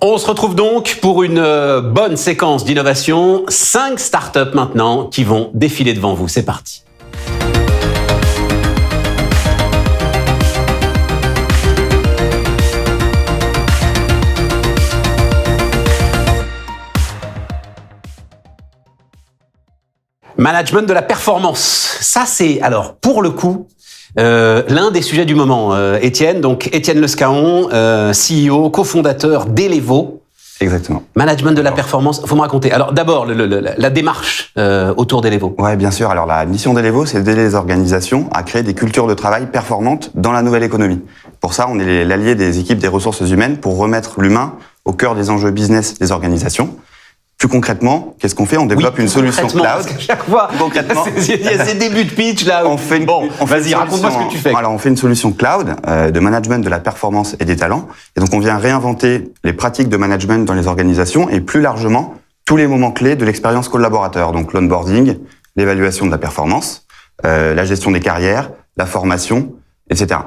On se retrouve donc pour une bonne séquence d'innovation. 5 startups maintenant qui vont défiler devant vous. C'est parti. Management de la performance. Ça, c'est, alors, pour le coup, l'un des sujets du moment, Étienne. Donc, Étienne Lescaon, CEO, cofondateur d'Elevo. Exactement. Management de la performance. Faut me raconter. Alors, d'abord, la démarche autour d'Elevo. Ouais, bien sûr. Alors, la mission d'Elevo, c'est d'aider les organisations à créer des cultures de travail performantes dans la nouvelle économie. Pour ça, on est l'allié des équipes des ressources humaines pour remettre l'humain au cœur des enjeux business des organisations. Plus concrètement, qu'est-ce qu'on fait? On développe une solution cloud. Parce que chaque fois, concrètement, il y a ces débuts de pitch là. Vas-y, raconte-moi ce que tu fais. Alors, on fait une solution cloud de management de la performance et des talents. Et donc, on vient réinventer les pratiques de management dans les organisations et plus largement tous les moments clés de l'expérience collaborateur. Donc, l'onboarding, l'évaluation de la performance, la gestion des carrières, la formation, etc.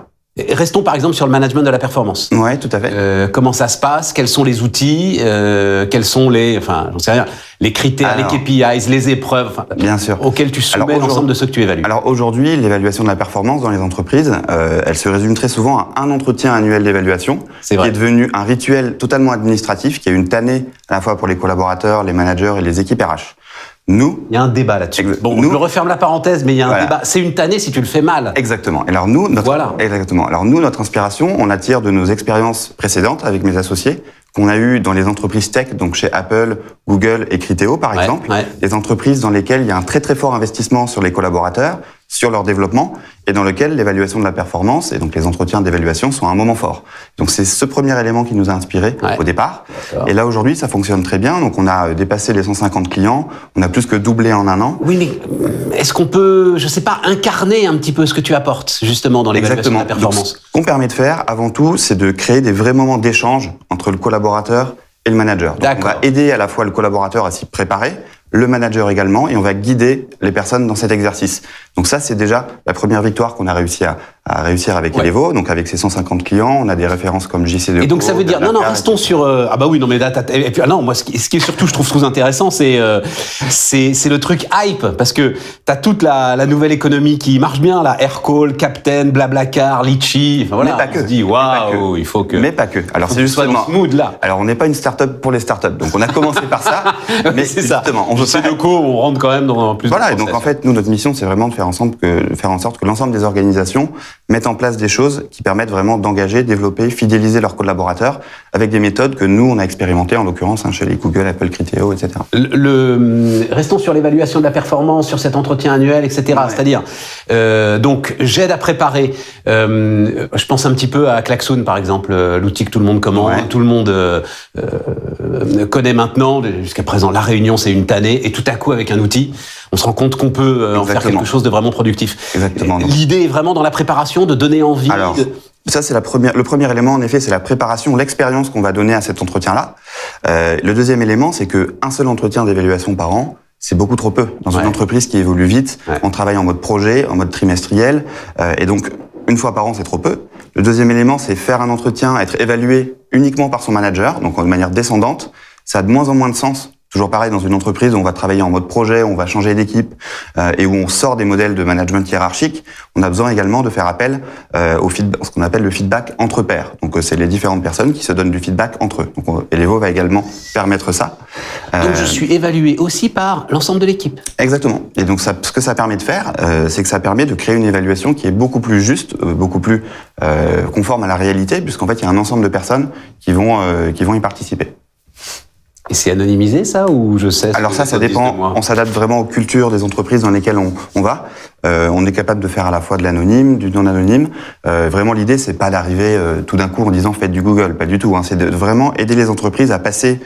Restons par exemple sur le management de la performance. Ouais, tout à fait. Comment ça se passe? Quels sont les outils? Quels sont j'en sais rien, les critères, les KPIs, les épreuves, bien sûr, auxquelles tu soumets l'ensemble de ceux que tu évalues? Alors aujourd'hui, l'évaluation de la performance dans les entreprises, elle se résume très souvent à un entretien annuel d'évaluation, qui est devenu un rituel totalement administratif, qui est une tannée à la fois pour les collaborateurs, les managers et les équipes RH. Nous, il y a un débat là-dessus. Bon, je referme la parenthèse, mais il y a un débat. C'est une tannée si tu le fais mal. Exactement. Alors exactement. Alors nous, notre inspiration, on la tire de nos expériences précédentes avec mes associés qu'on a eues dans les entreprises tech, donc chez Apple, Google et Criteo par exemple, des entreprises dans lesquelles il y a un très très fort investissement sur les collaborateurs, sur leur développement, et dans lequel l'évaluation de la performance et donc les entretiens d'évaluation sont un moment fort. Donc c'est ce premier élément qui nous a inspirés au départ. Et là aujourd'hui, ça fonctionne très bien. Donc on a dépassé les 150 clients, on a plus que doublé en un an. Oui, mais est-ce qu'on peut, je sais pas, incarner un petit peu ce que tu apportes justement dans l'évaluation de la performance? Donc, ce qu'on permet de faire avant tout, c'est de créer des vrais moments d'échange entre le collaborateur et le manager. Donc on va aider à la fois le collaborateur à s'y préparer, le manager également, et on va guider les personnes dans cet exercice. Donc ça, c'est déjà la première victoire qu'on a réussi à réussir avec Elevo. Donc avec ses 150 clients, on a des références comme JC2. Et donc ça veut dire, restons sur... ah bah oui, non mais là, et puis, moi, ce qui est surtout, je trouve très intéressant, c'est le truc hype, parce que t'as toute la nouvelle économie qui marche bien, là, Aircall, Captain, Blablacar, Litchi, enfin voilà, mais pas que. On se dit, waouh, il faut que... Mais pas que. Alors c'est justement... smooth, là. Alors on n'est pas une start-up pour les start-up, donc on a commencé par ça, mais c'est justement... On veut on rentre quand même dans plus de et donc en fait, nous, notre mission, c'est vraiment de faire en sorte que l'ensemble des organisations mettent en place des choses qui permettent vraiment d'engager, développer, fidéliser leurs collaborateurs avec des méthodes que nous, on a expérimentées, en l'occurrence, chez les Google, Apple, Criteo, etc. Restons sur l'évaluation de la performance, sur cet entretien annuel, etc. C'est-à-dire, donc, j'aide à préparer. Je pense un petit peu à Klaxoon, par exemple, l'outil que tout le monde commande, tout le monde connaît maintenant. Jusqu'à présent, la réunion, c'est une tannée. Et tout à coup, avec un outil, on se rend compte qu'on peut en faire quelque chose de vraiment productif. Exactement. L'idée est vraiment dans la préparation, de donner envie. Alors, ça, c'est le premier élément, en effet, c'est la préparation, l'expérience qu'on va donner à cet entretien-là. Le deuxième élément, c'est qu'un seul entretien d'évaluation par an, c'est beaucoup trop peu. Dans une entreprise qui évolue vite, on travaille en mode projet, en mode trimestriel, et donc, une fois par an, c'est trop peu. Le deuxième élément, c'est faire un entretien, être évalué uniquement par son manager, donc de manière descendante. Ça a de moins en moins de sens. Toujours pareil, dans une entreprise où on va travailler en mode projet, on va changer d'équipe et où on sort des modèles de management hiérarchique, on a besoin également de faire appel au feedback, ce qu'on appelle le feedback entre pairs. Donc c'est les différentes personnes qui se donnent du feedback entre eux. Donc Elevo va également permettre ça. Donc je suis évalué aussi par l'ensemble de l'équipe. Exactement. Et donc ce que ça permet de faire, c'est que ça permet de créer une évaluation qui est beaucoup plus juste, beaucoup plus conforme à la réalité, puisqu'en fait il y a un ensemble de personnes qui vont y participer. Et c'est anonymisé, ça, ou je sais? Alors ça dépend. On s'adapte vraiment aux cultures des entreprises dans lesquelles on va. On est capable de faire à la fois de l'anonyme, du non-anonyme. Vraiment, l'idée, c'est pas d'arriver tout d'un coup en disant faites du Google, pas du tout. C'est de vraiment aider les entreprises à passer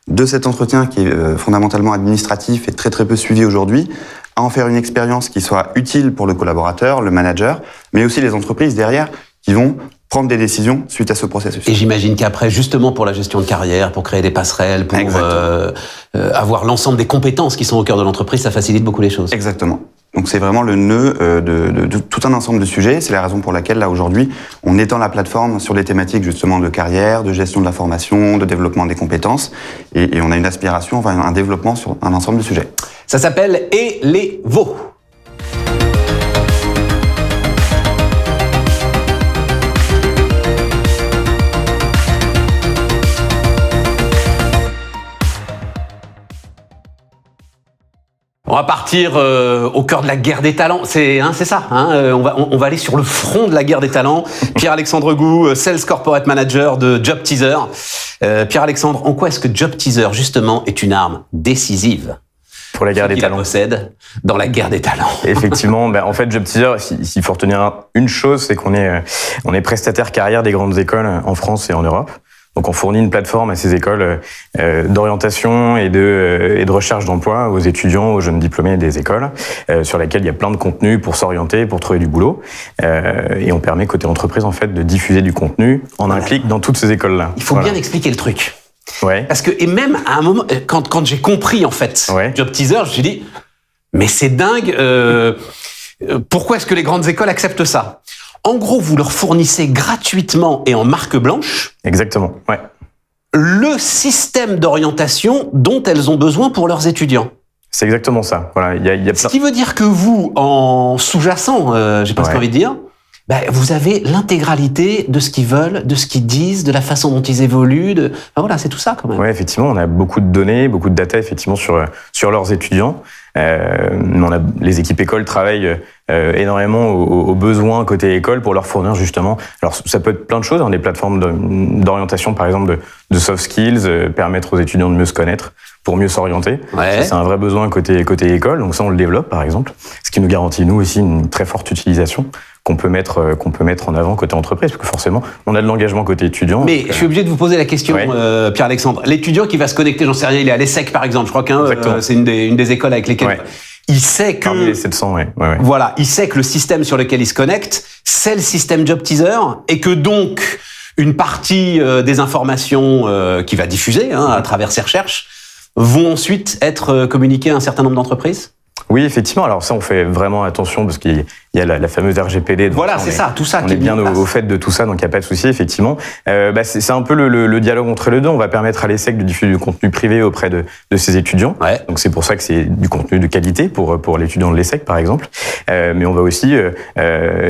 de cet entretien qui est fondamentalement administratif et très très peu suivi aujourd'hui, à en faire une expérience qui soit utile pour le collaborateur, le manager, mais aussi les entreprises derrière qui vont prendre des décisions suite à ce processus. Et j'imagine qu'après, justement pour la gestion de carrière, pour créer des passerelles, pour avoir l'ensemble des compétences qui sont au cœur de l'entreprise, ça facilite beaucoup les choses. Exactement. Donc c'est vraiment le nœud de tout un ensemble de sujets. C'est la raison pour laquelle, là, aujourd'hui, on étend la plateforme sur des thématiques justement de carrière, de gestion de la formation, de développement des compétences. Et on a une aspiration, enfin un développement sur un ensemble de sujets. Ça s'appelle Elevo. On va partir au cœur de la guerre des talents. C'est ça. On va aller sur le front de la guerre des talents. Pierre-Alexandre Gou, Sales Corporate Manager de Job Teaser. Pierre-Alexandre, en quoi est-ce que Job Teaser, justement, est une arme décisive pour la guerre des talents? Possède dans la guerre des talents. Effectivement, en fait, Job Teaser, s'il faut retenir une chose, c'est qu'on est prestataire carrière des grandes écoles en France et en Europe. Donc on fournit une plateforme à ces écoles d'orientation et de recherche d'emploi aux étudiants, aux jeunes diplômés des écoles, sur laquelle il y a plein de contenus pour s'orienter, pour trouver du boulot. Et on permet côté entreprise en fait de diffuser du contenu en un clic dans toutes ces écoles-là. Il faut bien expliquer le truc. Ouais. Parce que, et même à un moment, quand j'ai compris en fait Job Teaser, je me suis dit, mais c'est dingue, pourquoi est-ce que les grandes écoles acceptent ça? En gros, vous leur fournissez gratuitement et en marque blanche. Exactement, ouais. Le système d'orientation dont elles ont besoin pour leurs étudiants. C'est exactement ça. Voilà, il y a plein... Ce qui veut dire que vous, en sous-jacent, j'ai presque envie de dire, vous avez l'intégralité de ce qu'ils veulent, de ce qu'ils disent, de la façon dont ils évoluent. Enfin, voilà, c'est tout ça quand même. Oui, effectivement, on a beaucoup de données, beaucoup de data effectivement sur leurs étudiants. Les équipes écoles travaillent énormément aux besoins côté école pour leur fournir justement. Alors ça peut être plein de choses, des plateformes d'orientation par exemple de soft skills, permettre aux étudiants de mieux se connaître pour mieux s'orienter. Ouais. C'est un vrai besoin côté école, donc ça on le développe par exemple, ce qui nous garantit nous aussi une très forte utilisation qu'on peut mettre en avant côté entreprise, parce que forcément on a de l'engagement côté étudiant. Mais je suis obligé de vous poser la question, Pierre-Alexandre. L'étudiant qui va se connecter, j'en sais rien, il est à l'ESSEC par exemple, je crois que c'est une des écoles avec lesquelles il sait que parmi les 700, voilà, il sait que le système sur lequel il se connecte, c'est le système Job Teaser, et que donc une partie des informations qu'il va diffuser à travers ses recherches vont ensuite être communiquées à un certain nombre d'entreprises. Oui, effectivement. Alors ça, on fait vraiment attention parce qu'il y a la fameuse RGPD. Voilà, c'est ça, tout ça. On est bien au fait de tout ça, donc il n'y a pas de souci, effectivement. C'est un peu le dialogue entre les deux. On va permettre à l'ESSEC de diffuser du contenu privé auprès de ses étudiants. Ouais. Donc c'est pour ça que c'est du contenu de qualité pour l'étudiant de l'ESSEC, par exemple. Mais on va aussi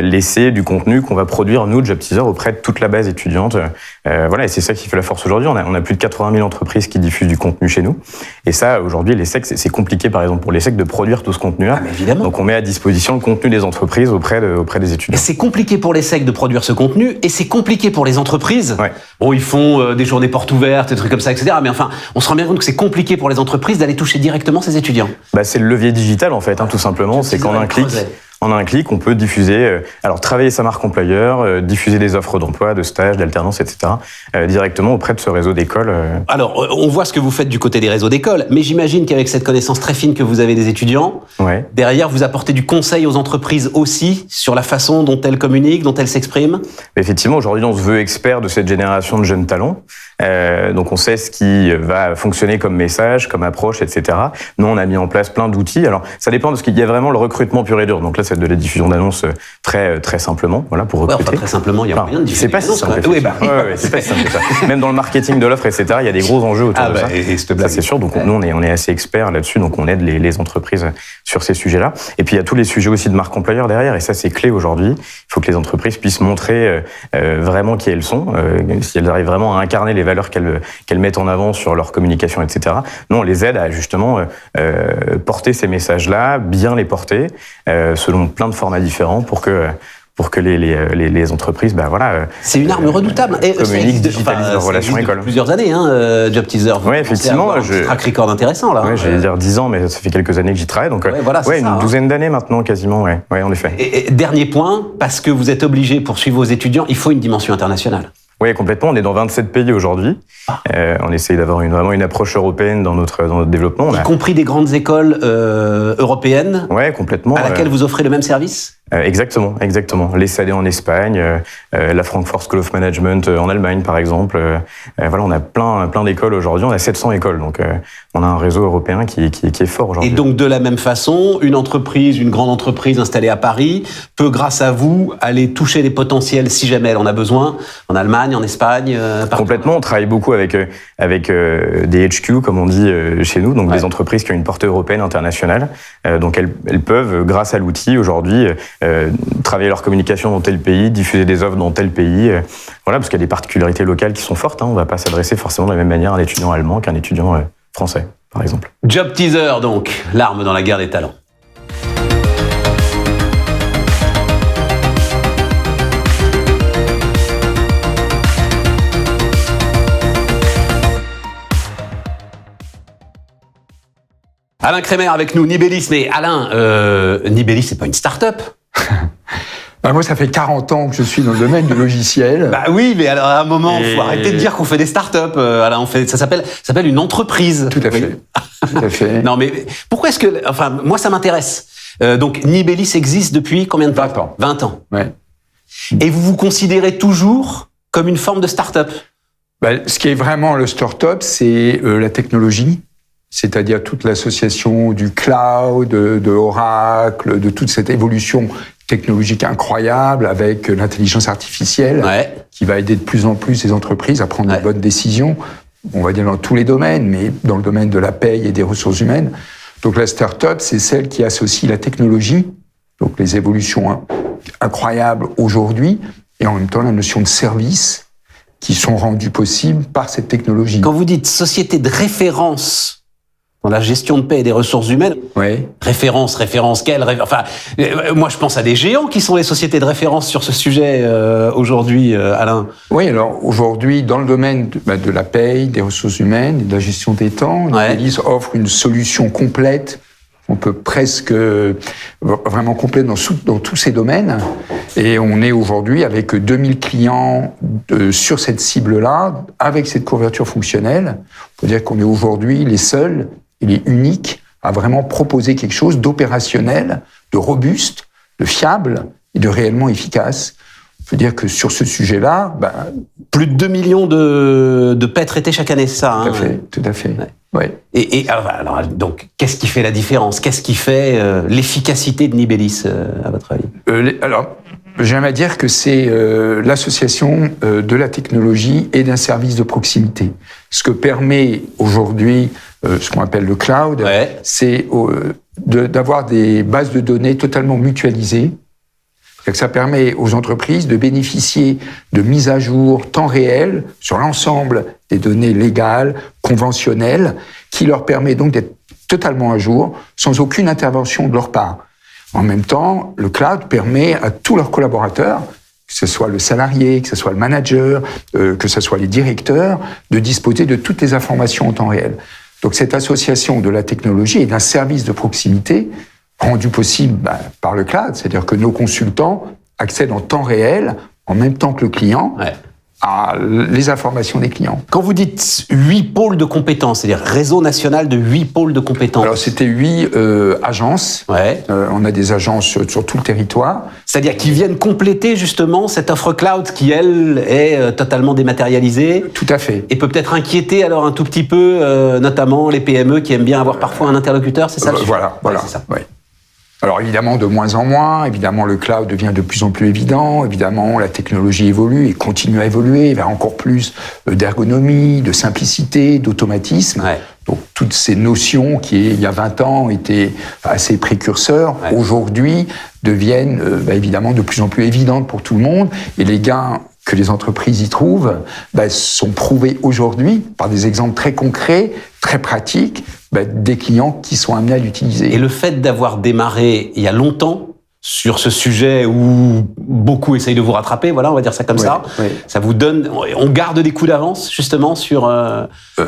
laisser du contenu qu'on va produire, nous, Job Teaser, auprès de toute la base étudiante. Voilà, et c'est ça qui fait la force aujourd'hui. On a plus de 80 000 entreprises qui diffusent du contenu chez nous. Et ça, aujourd'hui, l'ESSEC, c'est compliqué, par exemple, pour l'ESSEC de produire tout ce contenu-là. Évidemment. Donc on met à disposition le contenu des entreprises auprès des étudiants. C'est compliqué pour l'ESSEC de produire ce contenu, et c'est compliqué pour les entreprises. Ouais. Bon, ils font des journées portes ouvertes, des trucs comme ça, etc. Mais enfin, on se rend bien compte que c'est compliqué pour les entreprises d'aller toucher directement ces étudiants. C'est le levier digital, en fait, tout simplement. C'est qu'en en un clic, on peut diffuser, travailler sa marque employeur, diffuser des offres d'emploi, de stages, d'alternance, etc., directement auprès de ce réseau d'écoles. Alors, on voit ce que vous faites du côté des réseaux d'écoles, mais j'imagine qu'avec cette connaissance très fine que vous avez des étudiants, derrière, vous apportez du conseil aux entreprises aussi sur la façon dont elles communiquent, dont elles s'expriment. Effectivement, aujourd'hui, on se veut expert de cette génération de jeunes talents. Donc, on sait ce qui va fonctionner comme message, comme approche, etc. Nous, on a mis en place plein d'outils. Alors, ça dépend parce qu'il y a vraiment le recrutement pur et dur. Donc là, c'est de la diffusion d'annonces très simplement, voilà, pour recruter. Très simplement, il y a moyen de diffuser. C'est pas si simple. C'est pas si simple que ça. Même dans le marketing de l'offre, etc., il y a des gros enjeux autour de ça. Ça, c'est sûr. Donc nous, on est assez experts là-dessus. Donc on aide les entreprises sur ces sujets-là. Et puis il y a tous les sujets aussi de marque employeur derrière. Et ça, c'est clé aujourd'hui. Il faut que les entreprises puissent montrer vraiment qui elles sont, si elles arrivent vraiment à incarner les valeurs qu'elles mettent en avant sur leur communication, etc. Nous, on les aide à justement porter ces messages-là, bien les porter, selon plein de formats différents pour que les entreprises, c'est une arme redoutable. Et communiquent, digitalisent leurs relations écoles. Plusieurs années, Job Teaser. Oui, effectivement. Un track record intéressant, là. Oui, j'allais dire 10 ans, mais ça fait quelques années que j'y travaille. Donc, une douzaine d'années maintenant, quasiment, en effet. Et dernier point, parce que vous êtes obligé pour suivre vos étudiants, il faut une dimension internationale. Oui, complètement. On est dans 27 pays aujourd'hui. On essaye d'avoir vraiment une approche européenne dans notre développement. Y compris des grandes écoles européennes. Oui, complètement. À laquelle vous offrez le même service ? Exactement. Les SAD en Espagne, la Frankfurt School of Management en Allemagne, par exemple. Voilà, on a plein d'écoles aujourd'hui. On a 700 écoles, donc on a un réseau européen qui est fort aujourd'hui. Et donc, de la même façon, une grande entreprise installée à Paris peut, grâce à vous, aller toucher les potentiels si jamais elle en a besoin, en Allemagne, en Espagne, partout. Complètement. On travaille beaucoup avec des HQ, comme on dit chez nous, donc des entreprises qui ont une portée européenne, internationale. Donc elles peuvent, grâce à l'outil aujourd'hui, travailler leur communication dans tel pays, diffuser des offres dans tel pays. Voilà, parce qu'il y a des particularités locales qui sont fortes. On ne va pas s'adresser forcément de la même manière à un étudiant allemand qu'un étudiant français, par exemple. Job teaser, donc, l'arme dans la guerre des talents. Alain Kremer avec nous, Nibellis. Mais Alain, Nibellis, c'est pas une start-up? Moi, ça fait 40 ans que je suis dans le domaine du logiciel. Bah oui, mais alors à un moment, faut arrêter de dire qu'on fait des start-up. Alain, ça s'appelle une entreprise. Tout à fait. Tout à fait. Non, mais pourquoi est-ce que, enfin, moi, ça m'intéresse. Donc, Nibellis existe depuis combien de temps? 20 ans. 20 ans. Ouais. Et vous vous considérez toujours comme une forme de start-up? Ce qui est vraiment le start-up, c'est la technologie. C'est-à-dire toute l'association du cloud, de Oracle, de toute cette évolution technologique incroyable avec l'intelligence artificielle qui va aider de plus en plus les entreprises à prendre de bonnes décisions, on va dire dans tous les domaines, mais dans le domaine de la paye et des ressources humaines. Donc la start-up, c'est celle qui associe la technologie, donc les évolutions incroyables aujourd'hui, et en même temps la notion de service qui sont rendues possibles par cette technologie. Quand vous dites société de référence dans la gestion de paie et des ressources humaines. Référence, quelle enfin, moi je pense à des géants qui sont les sociétés de référence sur ce sujet aujourd'hui, Alain. Oui, alors aujourd'hui, dans le domaine de la paye, des ressources humaines et de la gestion des temps, Nibellis offre une solution complète. On peut presque vraiment complète dans tous ces domaines. Et on est aujourd'hui avec 2000 clients sur cette cible-là, avec cette couverture fonctionnelle. On peut dire qu'on est aujourd'hui les seuls, il est unique à vraiment proposer quelque chose d'opérationnel, de robuste, de fiable et de réellement efficace. On peut dire que sur ce sujet-là... plus de 2 millions de paix traitées chaque année, c'est ça? Tout à fait. Ouais. Et alors, donc, qu'est-ce qui fait la différence? Qu'est-ce qui fait l'efficacité de Nibellis, à votre avis? Alors, j'aime à dire que c'est l'association de la technologie et d'un service de proximité. Ce que permet aujourd'hui ce qu'on appelle le cloud, c'est d'avoir des bases de données totalement mutualisées. Ça permet aux entreprises de bénéficier de mises à jour temps réel sur l'ensemble des données légales, conventionnelles, qui leur permet donc d'être totalement à jour, sans aucune intervention de leur part. En même temps, le cloud permet à tous leurs collaborateurs, que ce soit le salarié, que ce soit le manager, que ce soit les directeurs, de disposer de toutes les informations en temps réel. Donc cette association de la technologie et d'un service de proximité rendu possible par le cloud, c'est-à-dire que nos consultants accèdent en temps réel, en même temps que le client, à les informations des clients. Quand vous dites 8 pôles de compétences, c'est-à-dire réseau national de 8 pôles de compétences. Alors c'était 8 agences. On a des agences sur tout le territoire. C'est-à-dire qui viennent compléter justement cette offre cloud qui, elle, est totalement dématérialisée. Tout à fait. Et peut peut-être inquiéter alors un tout petit peu, notamment les PME qui aiment bien avoir parfois un interlocuteur, c'est ça? Voilà. C'est ça. Alors évidemment, de moins en moins, évidemment le cloud devient de plus en plus évident, évidemment la technologie évolue et continue à évoluer vers encore plus d'ergonomie, de simplicité, d'automatisme. Donc toutes ces notions qui, il y a 20 ans, étaient assez précurseurs, aujourd'hui deviennent évidemment de plus en plus évidentes pour tout le monde, et les gains que les entreprises y trouvent sont prouvés aujourd'hui par des exemples très concrets, très pratiques, des clients qui sont amenés à l'utiliser. Et le fait d'avoir démarré il y a longtemps sur ce sujet où beaucoup essayent de vous rattraper, voilà, on va dire ça comme ça, ça vous donne, on garde des coups d'avance justement sur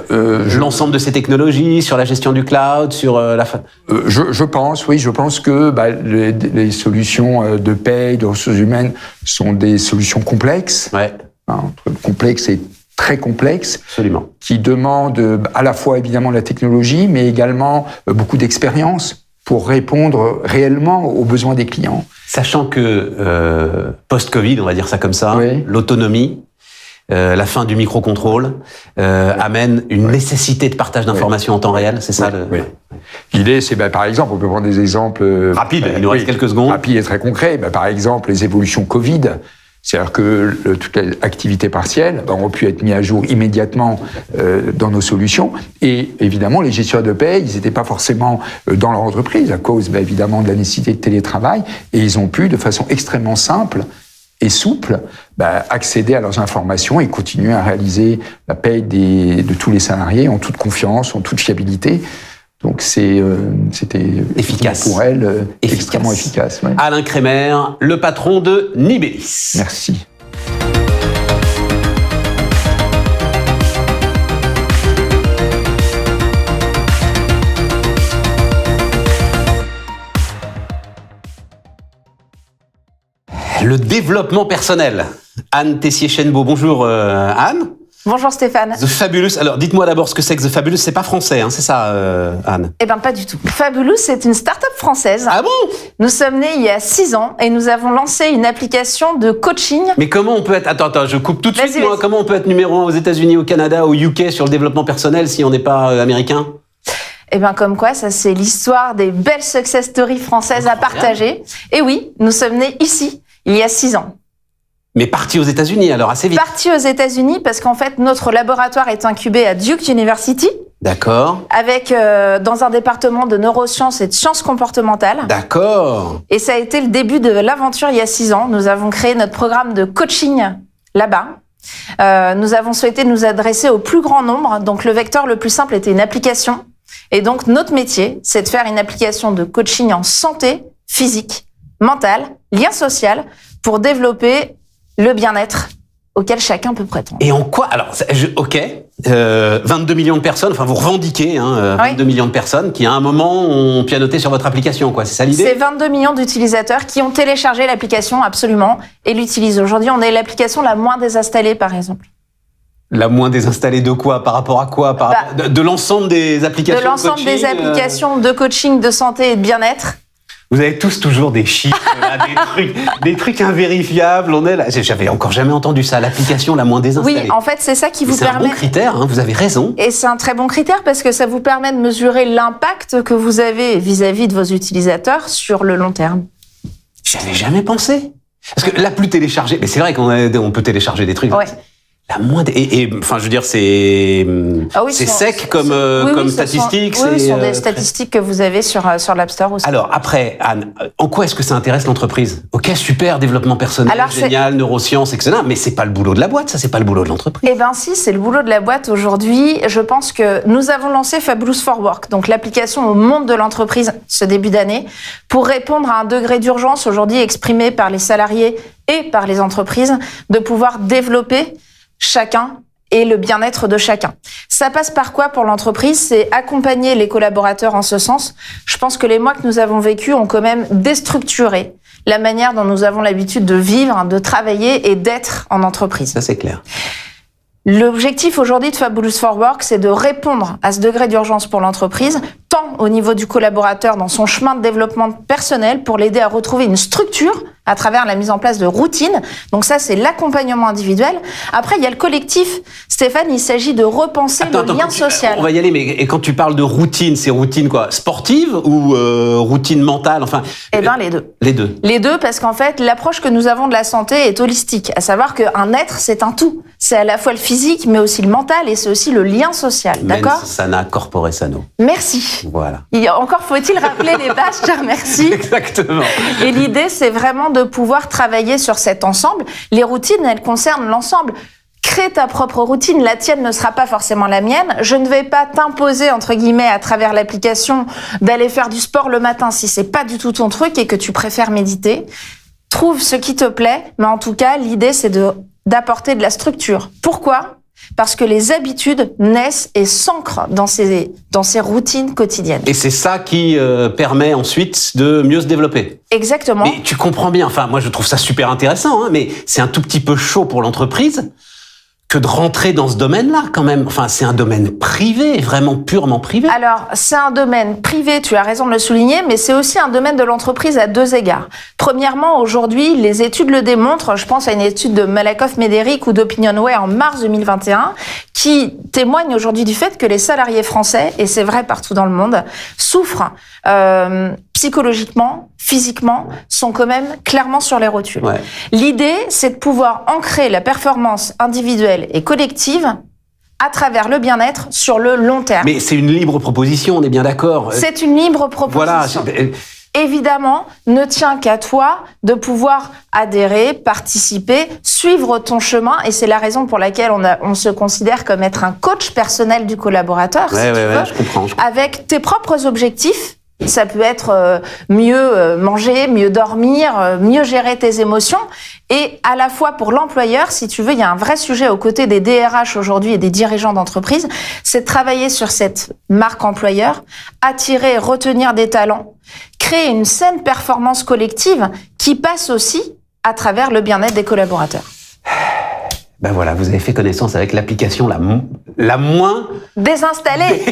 l'ensemble de ces technologies, sur la gestion du cloud, sur la... Je pense que les solutions de paye, de ressources humaines sont des solutions complexes, entre complexes et très complexe, absolument, qui demande à la fois évidemment la technologie, mais également beaucoup d'expérience, pour répondre réellement aux besoins des clients. Sachant que post-Covid, on va dire ça comme ça, l'autonomie, la fin du microcontrôle amène une nécessité de partage d'informations en temps réel, c'est ça L'idée, c'est par exemple, on peut prendre des exemples rapides, il nous reste quelques secondes. Rapides et très concrets. Par exemple, les évolutions Covid. C'est-à-dire que toute l'activité partielle ont pu être mis à jour immédiatement dans nos solutions. Et évidemment, les gestionnaires de paie, ils n'étaient pas forcément dans leur entreprise à cause évidemment de la nécessité de télétravail. Et ils ont pu, de façon extrêmement simple et souple, accéder à leurs informations et continuer à réaliser la paie de tous les salariés en toute confiance, en toute fiabilité. Donc c'était efficace pour elle, extrêmement efficace. Ouais. Alain Crémer, le patron de Nibélis. Merci. Le développement personnel. Anne Tessier-Chenbeau. Bonjour Anne. Bonjour Stéphane. The Fabulous. Alors, dites-moi d'abord ce que c'est que The Fabulous. C'est pas français, hein, c'est ça, Anne? Eh ben, pas du tout. Fabulous, c'est une start-up française. Ah bon? Nous sommes nés il y a 6 ans et nous avons lancé une application de coaching. Mais comment on peut être... Attends, je coupe tout de suite, moi. Comment on peut être numéro 1 aux États-Unis, au Canada, au UK sur le développement personnel si on n'est pas américain? Eh ben, comme quoi, ça, c'est l'histoire des belles success stories françaises à partager. Et oui, nous sommes nés ici, il y a 6 ans. Mais parti aux États-Unis, alors assez vite. Parti aux États-Unis parce qu'en fait, notre laboratoire est incubé à Duke University. D'accord. Avec, dans un département de neurosciences et de sciences comportementales. D'accord. Et ça a été le début de l'aventure il y a 6 ans. Nous avons créé notre programme de coaching là-bas. Nous avons souhaité nous adresser au plus grand nombre. Donc, le vecteur le plus simple était une application. Et donc, notre métier, c'est de faire une application de coaching en santé, physique, mentale, lien social, pour développer le bien-être auquel chacun peut prétendre. Et en quoi? Alors, 22 millions de personnes, enfin vous revendiquez 22 millions de personnes qui à un moment ont pianoté sur votre application, quoi. C'est ça l'idée? C'est 22 millions d'utilisateurs qui ont téléchargé l'application, absolument, et l'utilisent. Aujourd'hui, on est l'application la moins désinstallée, par exemple. La moins désinstallée de quoi? Par rapport à quoi? De l'ensemble des applications de l'ensemble des applications de coaching, de santé et de bien-être. Vous avez tous toujours des chiffres, là, des trucs invérifiables. On est là. J'avais encore jamais entendu ça. L'application la moins désinstallée. Oui, en fait, c'est ça qui vous permet. C'est un bon critère. Hein, vous avez raison. Et c'est un très bon critère parce que ça vous permet de mesurer l'impact que vous avez vis-à-vis de vos utilisateurs sur le long terme. J'avais jamais pensé. Parce que la plus téléchargée, mais c'est vrai qu'on peut télécharger des trucs. Ouais. La moindre enfin je veux dire c'est sec comme statistique. Oui, ce sont des statistiques que vous avez sur l'App Store aussi. Alors après Anne, en quoi est-ce que ça intéresse l'entreprise? Ok, super, développement personnel, génial, neurosciences, etc. Mais c'est pas le boulot de la boîte, ça c'est pas le boulot de l'entreprise. Eh ben si, c'est le boulot de la boîte aujourd'hui. Je pense que nous avons lancé Fabulous for Work, donc l'application au monde de l'entreprise ce début d'année, pour répondre à un degré d'urgence aujourd'hui exprimé par les salariés et par les entreprises, de pouvoir développer chacun et le bien-être de chacun. Ça passe par quoi pour l'entreprise? C'est accompagner les collaborateurs en ce sens. Je pense que les mois que nous avons vécus ont quand même déstructuré la manière dont nous avons l'habitude de vivre, de travailler et d'être en entreprise. Ça, c'est clair. L'objectif aujourd'hui de Fabulous for Work, c'est de répondre à ce degré d'urgence pour l'entreprise, tant au niveau du collaborateur dans son chemin de développement personnel pour l'aider à retrouver une structure à travers la mise en place de routines. Donc ça, c'est l'accompagnement individuel. Après, il y a le collectif. Stéphane, il s'agit de repenser le lien social. On va y aller, mais quand tu parles de routine, c'est routine quoi? Sportive ou routine mentale? Enfin. Eh ben, les deux. Les deux. Les deux, parce qu'en fait, l'approche que nous avons de la santé est holistique. À savoir qu'un être, c'est un tout. C'est à la fois le physique, mais aussi le mental, et c'est aussi le lien social. D'accord? Mens sana corpore sano. Merci. Voilà. Encore faut-il rappeler les bases, je te remercie. Exactement. Et l'idée, c'est vraiment de pouvoir travailler sur cet ensemble. Les routines, elles concernent l'ensemble. Crée ta propre routine, la tienne ne sera pas forcément la mienne. Je ne vais pas t'imposer, entre guillemets, à travers l'application, d'aller faire du sport le matin si c'est pas du tout ton truc et que tu préfères méditer. Trouve ce qui te plaît, mais en tout cas, l'idée, c'est d'apporter de la structure. Pourquoi ? Parce que les habitudes naissent et s'ancrent dans ces routines quotidiennes. Et c'est ça qui permet ensuite de mieux se développer. Exactement. Mais tu comprends bien, enfin moi je trouve ça super intéressant, hein, mais c'est un tout petit peu chaud pour l'entreprise que de rentrer dans ce domaine-là, quand même. Enfin, c'est un domaine privé, vraiment purement privé. Alors, c'est un domaine privé, tu as raison de le souligner, mais c'est aussi un domaine de l'entreprise à 2 égards. Premièrement, aujourd'hui, les études le démontrent. Je pense à une étude de Malakoff-Médéric ou d'Opinionway en mars 2021, qui témoigne aujourd'hui du fait que les salariés français, et c'est vrai partout dans le monde, souffrent psychologiquement, physiquement, sont quand même clairement sur les rotules. Ouais. L'idée, c'est de pouvoir ancrer la performance individuelle et collective à travers le bien-être sur le long terme. Mais c'est une libre proposition, on est bien d'accord. C'est une libre proposition. Voilà. Évidemment, ne tient qu'à toi de pouvoir adhérer, participer, suivre ton chemin, et c'est la raison pour laquelle on se considère comme être un coach personnel du collaborateur, si tu veux, je comprends. Avec tes propres objectifs. Ça peut être mieux manger, mieux dormir, mieux gérer tes émotions. Et à la fois pour l'employeur, si tu veux, il y a un vrai sujet aux côtés des DRH aujourd'hui et des dirigeants d'entreprise, c'est de travailler sur cette marque employeur, attirer et retenir des talents, créer une saine performance collective qui passe aussi à travers le bien-être des collaborateurs. Ben voilà, vous avez fait connaissance avec l'application la moins désinstallée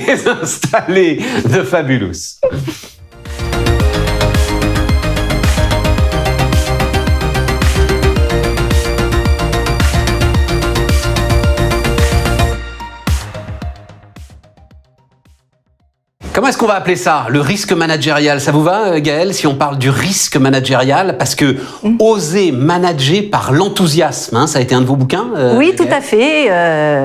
de Fabulous. Comment est-ce qu'on va appeler ça? Le risque managérial, ça vous va, Gaëlle, si on parle du risque managérial? Parce que oser manager par l'enthousiasme, hein, ça a été un de vos bouquins. Oui, tout à fait.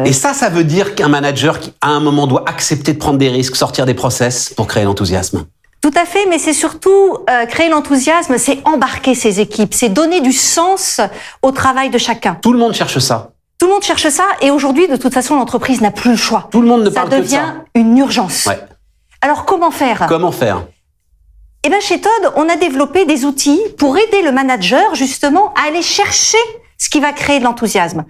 Et ça veut dire qu'un manager, à un moment, doit accepter de prendre des risques, sortir des process pour créer l'enthousiasme. Tout à fait, mais c'est surtout créer l'enthousiasme, c'est embarquer ses équipes, c'est donner du sens au travail de chacun. Tout le monde cherche ça. Tout le monde cherche ça, et aujourd'hui, de toute façon, l'entreprise n'a plus le choix. Tout le monde ne parle que de ça. Ça devient une urgence. Ouais. Alors, comment faire? Comment faire? Eh bien, chez Todd, on a développé des outils pour aider le manager, justement, à aller chercher ce qui va créer de l'enthousiasme.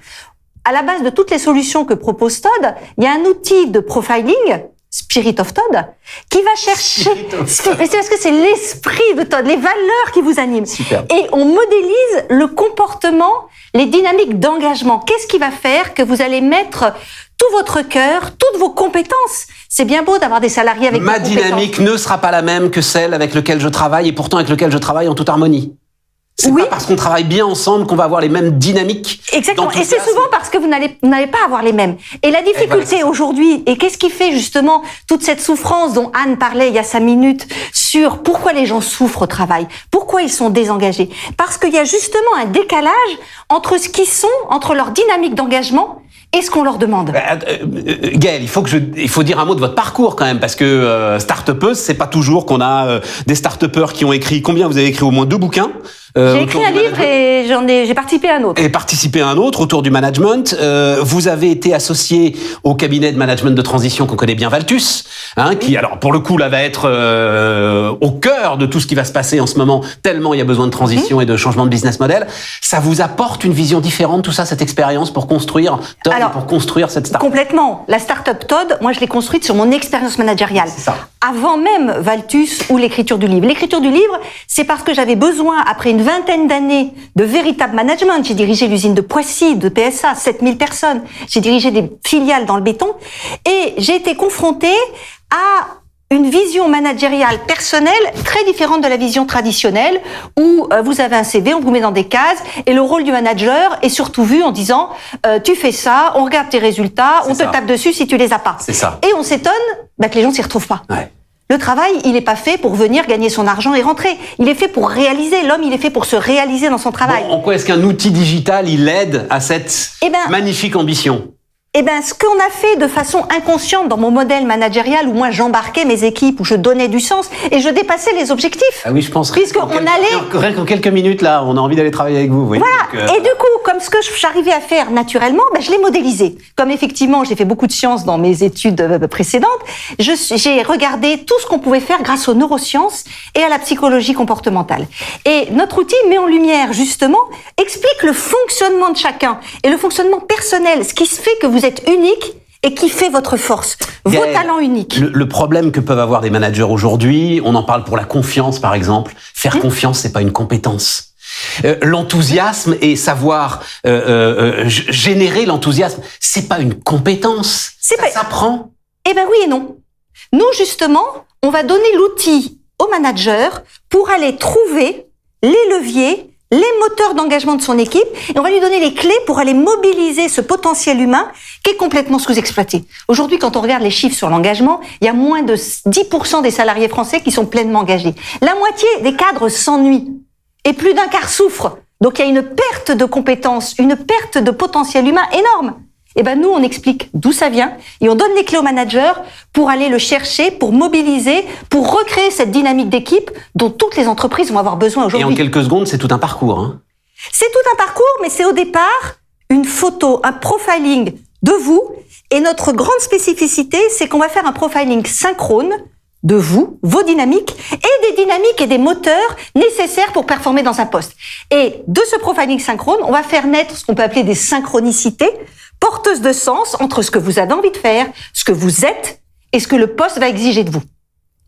À la base de toutes les solutions que propose Todd, il y a un outil de profiling, Spirit of Todd, qui va chercher... C'est parce que c'est l'esprit de Todd, les valeurs qui vous animent. Super. Et on modélise le comportement, les dynamiques d'engagement. Qu'est-ce qui va faire que vous allez mettre tout votre cœur, toutes vos compétences? C'est bien beau d'avoir des salariés avec des compétences. Ma dynamique ne sera pas la même que celle avec laquelle je travaille, et pourtant avec laquelle je travaille en toute harmonie. C'est pas parce qu'on travaille bien ensemble qu'on va avoir les mêmes dynamiques. Exactement. Et c'est souvent parce que vous n'allez pas avoir les mêmes. Et la difficulté aujourd'hui, et qu'est-ce qui fait justement toute cette souffrance dont Anne parlait il y a 5 minutes sur pourquoi les gens souffrent au travail, pourquoi ils sont désengagés? Parce qu'il y a justement un décalage entre ce qu'ils sont, entre leur dynamique d'engagement et ce qu'on leur demande. Gaëlle, il faut dire un mot de votre parcours quand même, parce que start-upeuse, c'est pas toujours qu'on a des start-upers qui ont écrit. Combien vous avez écrit? Au moins 2 bouquins. J'ai écrit un livre et j'ai participé à un autre. Et participé à un autre autour du management. Vous avez été associé au cabinet de management de transition qu'on connaît bien, Valtus, hein, qui alors pour le coup là va être au cœur de tout ce qui va se passer en ce moment, tellement il y a besoin de transition et de changement de business model. Ça vous apporte une vision différente, tout ça, cette expérience pour construire Todd, pour construire cette start-up? Complètement. La start-up Todd, moi je l'ai construite sur mon expérience managériale. C'est ça. Avant même Valtus ou l'écriture du livre. L'écriture du livre, c'est parce que j'avais besoin, après une vingtaine d'années de véritable management, j'ai dirigé l'usine de Poissy, de PSA, 7000 personnes, j'ai dirigé des filiales dans le béton, et j'ai été confrontée à une vision managériale personnelle très différente de la vision traditionnelle où vous avez un CV, on vous met dans des cases et le rôle du manager est surtout vu en disant tu fais ça, on regarde tes résultats, on te tape dessus si tu les as pas. C'est ça. Et on s'étonne que les gens s'y retrouvent pas. Ouais. Le travail, il n'est pas fait pour venir gagner son argent et rentrer. Il est fait pour réaliser. L'homme, il est fait pour se réaliser dans son travail. Bon, en quoi est-ce qu'un outil digital, il aide à cette magnifique ambition? Eh ben, ce qu'on a fait de façon inconsciente dans mon modèle managérial où moi j'embarquais mes équipes, où je donnais du sens et je dépassais les objectifs. Ah oui, je pense. Puisqu'on allait. Rien qu'en quelques minutes là, on a envie d'aller travailler avec vous. Oui. Voilà. Et du coup, comme ce que j'arrivais à faire naturellement, je l'ai modélisé. Comme effectivement, j'ai fait beaucoup de sciences dans mes études précédentes, j'ai regardé tout ce qu'on pouvait faire grâce aux neurosciences et à la psychologie comportementale. Et notre outil met en lumière justement, explique le fonctionnement de chacun et le fonctionnement personnel, ce qui se fait que vous êtes unique et qui fait votre force, vos talents uniques. Le problème que peuvent avoir des managers aujourd'hui, on en parle pour la confiance par exemple. Faire confiance, c'est pas une compétence. L'enthousiasme et savoir générer l'enthousiasme, c'est pas une compétence. Ça s'apprend. Eh ben oui et non. Nous, justement, on va donner l'outil au manager pour aller trouver les leviers, les moteurs d'engagement de son équipe, et on va lui donner les clés pour aller mobiliser ce potentiel humain qui est complètement sous-exploité. Aujourd'hui, quand on regarde les chiffres sur l'engagement, il y a moins de 10% des salariés français qui sont pleinement engagés. La moitié des cadres s'ennuient, et plus d'un quart souffrent. Donc il y a une perte de compétences, une perte de potentiel humain énorme. Eh ben nous, on explique d'où ça vient et on donne les clés au manager pour aller le chercher, pour mobiliser, pour recréer cette dynamique d'équipe dont toutes les entreprises vont avoir besoin aujourd'hui. Et en quelques secondes, c'est tout un parcours. Hein. C'est tout un parcours, mais c'est au départ une photo, un profiling de vous. Et notre grande spécificité, c'est qu'on va faire un profiling synchrone de vous, vos dynamiques, et des dynamiques et des moteurs nécessaires pour performer dans un poste. Et de ce profiling synchrone, on va faire naître ce qu'on peut appeler des synchronicités, porteuse de sens entre ce que vous avez envie de faire, ce que vous êtes et ce que le poste va exiger de vous.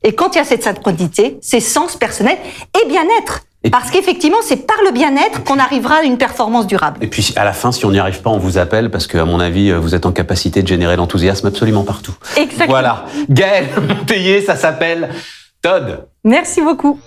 Et quand il y a cette synchronicité, c'est sens personnel et bien-être. Parce qu'effectivement, c'est par le bien-être qu'on arrivera à une performance durable. Et puis, à la fin, si on n'y arrive pas, on vous appelle parce qu'à mon avis, vous êtes en capacité de générer l'enthousiasme absolument partout. Exactement. Voilà. Gaëlle Monteiller, ça s'appelle Todd. Merci beaucoup.